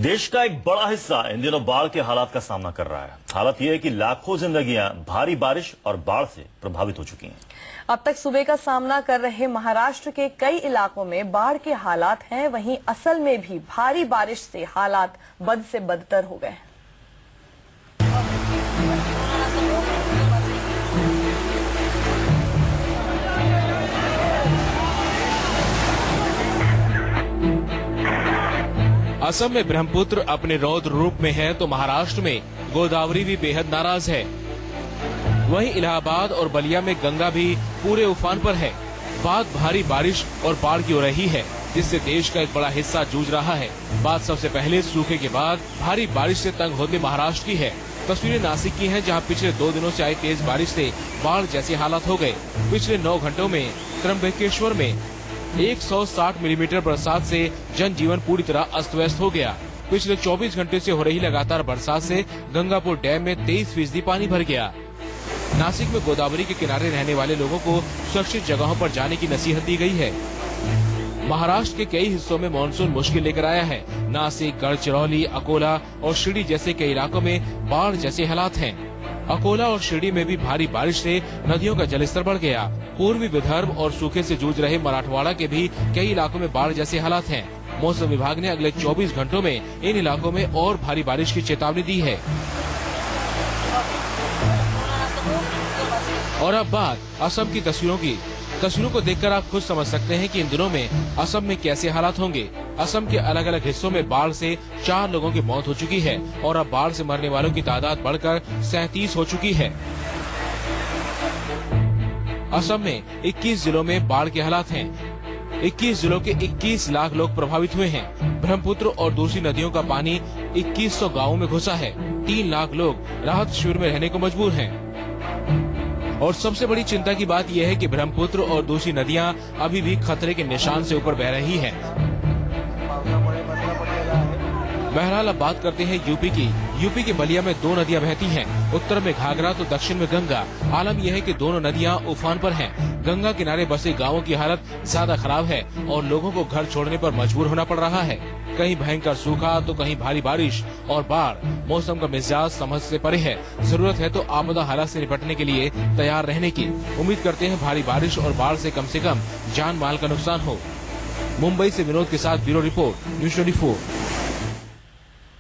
देश का एक बड़ा हिस्सा इन दिनों बाढ़ के हालात का सामना कर रहा है। हालत यह है कि लाखों जिंदगियां भारी बारिश और बाढ़ से प्रभावित हो चुकी हैं। अब तक सूबे का सामना कर रहे महाराष्ट्र के कई इलाकों में बाढ़ के हालात हैं, वहीं असल में भी भारी बारिश से हालात बद से बदतर हो गए हैं। असम में ब्रह्मपुत्र अपने रौद्र रूप में है तो महाराष्ट्र में गोदावरी भी बेहद नाराज है। वहीं इलाहाबाद और बलिया में गंगा भी पूरे उफान पर है। बात भारी बारिश और बाढ़ की हो रही है, जिससे देश का एक बड़ा हिस्सा जूझ रहा है। बात सबसे पहले सूखे के बाद भारी बारिश से तंग होते महाराष्ट्र की है। तस्वीरें नासिक की हैं, जहां पिछले 2 दिनों से आई तेज बारिश से बाढ़ जैसे हालात हो गए। पिछले 9 घंटों में त्र्यंबकेश्वर में 160 मिलीमीटर बरसात से जनजीवन पूरी तरह अस्त व्यस्त हो गया। पिछले 24 घंटे से हो रही लगातार बरसात से गंगापुर डैम में 23% पानी भर गया। नासिक में गोदावरी के किनारे रहने वाले लोगों को सुरक्षित जगहों पर जाने की नसीहत दी गई है। महाराष्ट्र के कई हिस्सों में मानसून मुश्किल लेकर आया है। नासिक, गढ़चिरौली, अकोला और शिरडी जैसे कई इलाकों में बाढ़ जैसे हालात हैं। अकोला और शिरडी में भी भारी बारिश से नदियों का जलस्तर बढ़ गया। पूर्वी विदर्भ और सूखे से जूझ रहे मराठवाड़ा के भी कई इलाकों में बाढ़ जैसे हालात हैं। मौसम विभाग ने अगले 24 घंटों में इन इलाकों में और भारी बारिश की चेतावनी दी है। और अब बात असम की तस्वीरों को देखकर आप खुद समझ सकते हैं कि इन दिनों में असम में कैसे हालात होंगे। असम के अलग अलग हिस्सों में बाढ़ से 4 लोगों की मौत हो चुकी है और अब बाढ़ से मरने वालों की तादाद बढ़कर 37 हो चुकी है। असम में 21 जिलों में बाढ़ के हालात हैं। 21 जिलों के 21 लाख लोग प्रभावित हुए हैं। ब्रह्मपुत्र और दूसरी नदियों का पानी 2100 गाँवों में घुसा है। 3 लाख लोग राहत शिविर में रहने को मजबूर हैं। और सबसे बड़ी चिंता की बात यह है कि ब्रह्मपुत्र और दूसरी नदियां अभी भी खतरे के निशान से ऊपर बह रही हैं। बहरहाल अब बात करते हैं यूपी की। यूपी के बलिया में 2 नदियां बहती हैं। उत्तर में घाघरा तो दक्षिण में गंगा। आलम यह है कि दोनों नदियां उफान पर हैं। गंगा किनारे बसे गांवों की हालत ज्यादा खराब है और लोगों को घर छोड़ने पर मजबूर होना पड़ रहा है। कहीं भयंकर सूखा तो कहीं भारी बारिश और बाढ़। मौसम का मिजाज समझ से परे है। जरूरत है तो आपदा हालात से निपटने के लिए तैयार रहने की। उम्मीद करते हैं भारी बारिश और बाढ़ से कम जान माल का नुकसान हो। मुंबई से विनोद के साथ ब्यूरो रिपोर्ट, न्यूज़ 24।